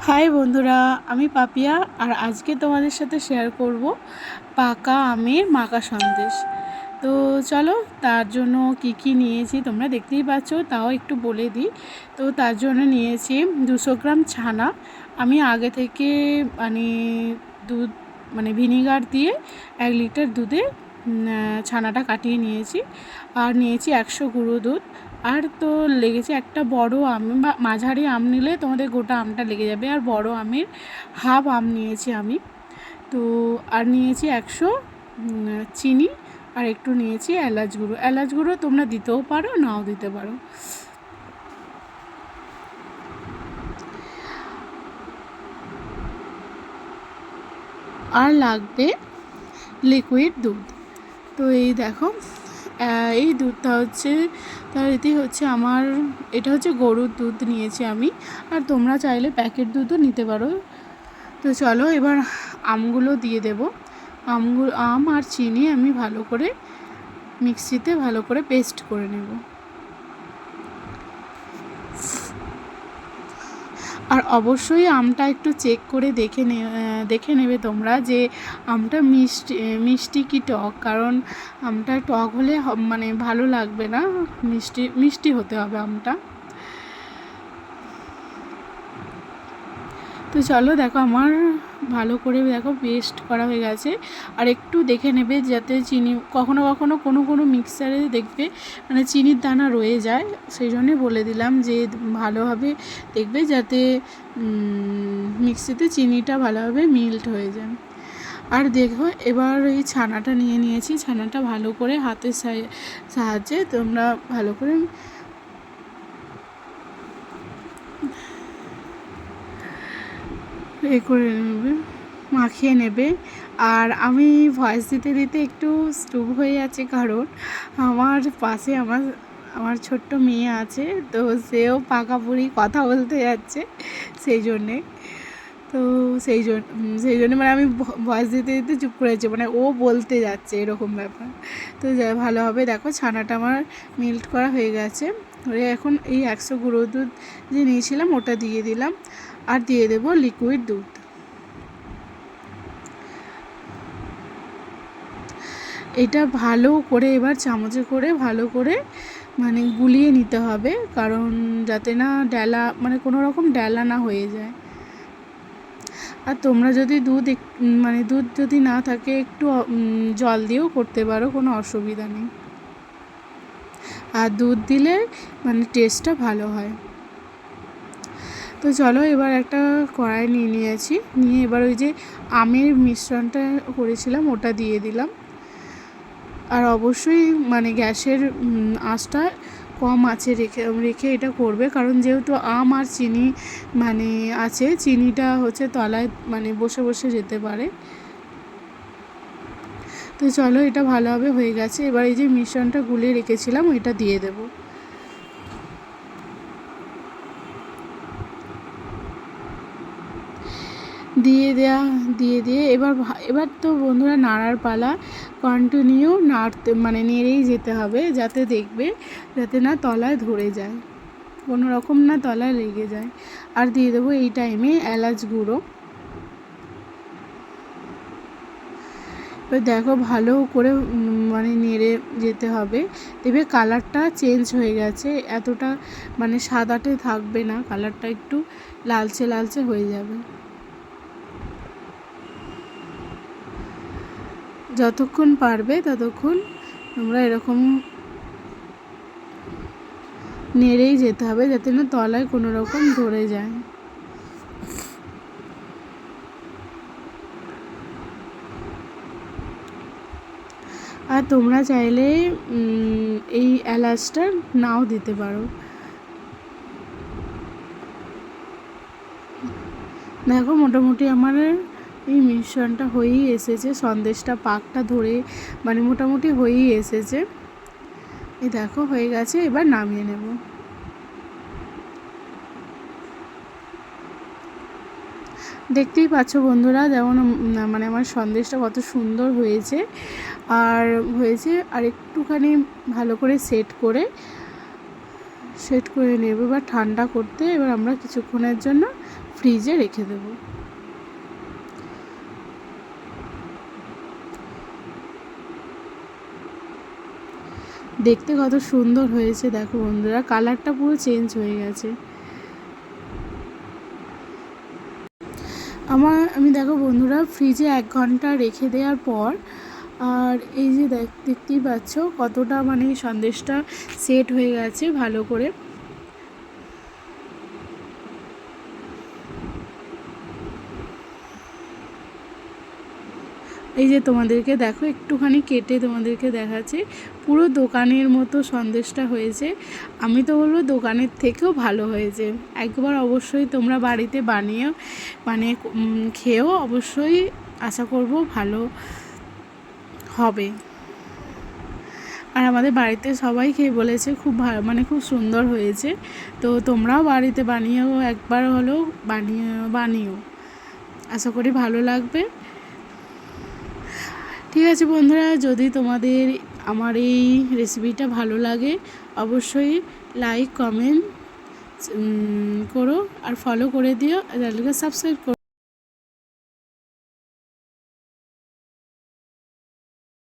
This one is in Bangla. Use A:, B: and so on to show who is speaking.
A: হাই বন্ধুরা, আমি পাপিয়া আর আজকে তোমাদের সাথে শেয়ার করব পাকা আমের মাখা সন্দেশ। তো চলো, তার জন্য কি কি নিয়েছি তোমরা দেখতেই পাচ্ছ, তাও একটু বলে দিই। তো তার জন্য নিয়েছি 200 গ্রাম ছানা। আমি আগে থেকে দুধ ভিনিগার দিয়ে 1 লিটার দুধে ছানাটা কাটিয়ে নিয়েছি। আর নিয়েছি 100 গুঁড়ো দুধ। আর তো লেগেছে একটা বড় আম বা মাঝারি আম নিলে তোমাদের গোটা আমটা লেগে যাবে, আর বড় আমের হাফ আম নিয়েছি আমি। তো আর নিয়েছি 100 চিনি, আর একটু নিয়েছি এলাচ গুঁড়ো। এলাচ গুঁড়ো তোমরা দিতেও পারো, নাও দিতে পারো। আর লাগবে লিকুইড দুধ। তো এই দেখো, এই দুধটা হচ্ছে এটা হচ্ছে গরুর দুধ নিয়েছি আমি। আর তোমরা চাইলে প্যাকেট দুধও নিতে পারো। তো চলো এবার আমগুলো দিয়ে দেব। আম আর চিনি আমি ভালো করে মিক্সিতে ভালো করে পেস্ট করে নেব। আর অবশ্যই আমটা একটু চেক করে দেখে নেবে তোমরা যে আমটা মিষ্টি কি টক, কারণ আমটা টক হলে ভালো লাগবে না, মিষ্টি হতে হবে আমটা। তো চলো দেখো, আমার ভালো করে দেখো পেস্ট করা হয়ে গেছে। আর একটু দেখে নেবে যাতে চিনি, কখনো কখনো কোনো মিক্সারে দেখবে চিনির দানা রয়ে যায়, সেই জন্যে বলে দিলাম যে ভালোভাবে দেখবে যাতে মিক্সিতে চিনিটা ভালোভাবে মেল্ট হয়ে যায়। আর দেখো এবার এই ছানাটা নিয়েছি, ছানাটা ভালো করে হাতের সাহায্যে তোমরা ভালো করে করে নেবে, মাখিয়ে নেবে। আর আমি ভয়েস দিতে দিতে একটু স্টুপ হয়ে যাচ্ছে, কারণ আমার পাশে আমার ছোট্ট মেয়ে আছে, তো সেও পাকাপুরি কথা বলতে যাচ্ছে সেই জন্যে। তো সেই জন্য আমি ভয়েস দিতে দিতে চুপ করে যাচ্ছি, ও বলতে যাচ্ছে এরকম ব্যাপার। তো ভালোভাবে দেখো ছানাটা আমার মেল্ট করা হয়ে গেছে। এখন এই 100 গুঁড়ো দুধ যে নিয়েছিলাম ওটা দিয়ে দিলাম, আর দিয়ে দেবো লিকুইড দুধ। এটা ভালো করে এবার চামচে করে ভালো করে গুলিয়ে নিতে হবে, কারণ যাতে না ডালা কোনো রকম ডালা না হয়ে যায়। আর তোমরা যদি দুধ যদি না থাকে একটু জল দিয়েও করতে পারো, কোনো অসুবিধা নেই। আর দুধ দিলে টেস্টটা ভালো হয়। তো চলো এবার একটা কড়াই নিয়েছি, এবার ওই যে আমের মিশ্রণটা করেছিলাম ওটা দিয়ে দিলাম। আর অবশ্যই গ্যাসের আঁচটা কম আঁচে রেখে এটা করবে, কারণ যেহেতু আম আর চিনি আছে, চিনিটা হচ্ছে তলায় বসে বসে যেতে পারে। তো চলো এটা ভালোভাবে হয়ে গেছে। এবার এই যে মিশ্রণটা গুলিয়ে রেখেছিলাম এটা দিয়ে দেব। দিয়ে এবার তো বন্ধুরা নাড়ার পালা, কন্টিনিউ নাড়তে নেড়েই যেতে হবে, যাতে না তলায় ধরে যায়, কোনো রকম না তলায় লেগে যায়। আর দিয়ে দেবো এই টাইমে এলাচ গুঁড়ো। এবার দেখো ভালো করে নেড়ে যেতে হবে, দেখবে কালারটা চেঞ্জ হয়ে গেছে, এতটা সাদাটে থাকবে না, কালারটা একটু লালচে লালচে হয়ে যাবে। যতক্ষণ পারবে ততক্ষণ তোমরা এরকম নেড়েই যেতে হবে, যাতে না তলায় কোনো রকম ধরে যায়। আর তোমরা চাইলে এই এলাচটা নাও দিতে পারো। দেখো মোটামুটি আমার এই মিশ্রণটা হয়েই এসেছে, সন্দেশটা পাকটা ধরে মোটামুটি হয়েই এসেছে। এই দেখো হয়ে গেছে, এবার নামিয়ে নেব। দেখতেই পাচ্ছ বন্ধুরা, যেমন আমার সন্দেশটা কত সুন্দর হয়েছে। আর একটুখানি ভালো করে সেট করে নেব, এবার ঠান্ডা করতে এবার আমরা কিছুক্ষণের জন্য ফ্রিজে রেখে দেবো। দেখতে কত সুন্দর হয়েছে দেখো বন্ধুরা, কালারটা পুরো চেঞ্জ হয়ে গেছে। আমি দেখো বন্ধুরা ফ্রিজে 1 ঘন্টা রেখে দেওয়ার পর, আর এই যে দেখতেই পাচ্ছ কতটা মানে সন্দেশটা সেট হয়ে গেছে ভালো করে। এই যে তোমাদেরকে দেখো একটুখানি কেটে তোমাদেরকে দেখাচ্ছি, পুরো দোকানের মতো সন্দেশটা হয়েছে। আমি তো বলবো দোকানের থেকেও ভালো হয়েছে। একবার অবশ্যই তোমরা বাড়িতে বানিয়ে মানে খেয়েও অবশ্যই আশা করব ভালো হবে। আর আমাদের বাড়িতে সবাই খেয়ে বলেছে খুব ভালো, মানে খুব সুন্দর হয়েছে। তো তোমরাও বাড়িতে বানিয়েও একবার হলেও বানিও, আশা করি ভালো লাগবে। ঠিক আছে বন্ধুরা, যদি তোমাদের আমার এই রেসিপিটা ভালো লাগে অবশ্যই লাইক কমেন্ট করো আর ফলো করে দিও, আর সাবস্ক্রাইব করো।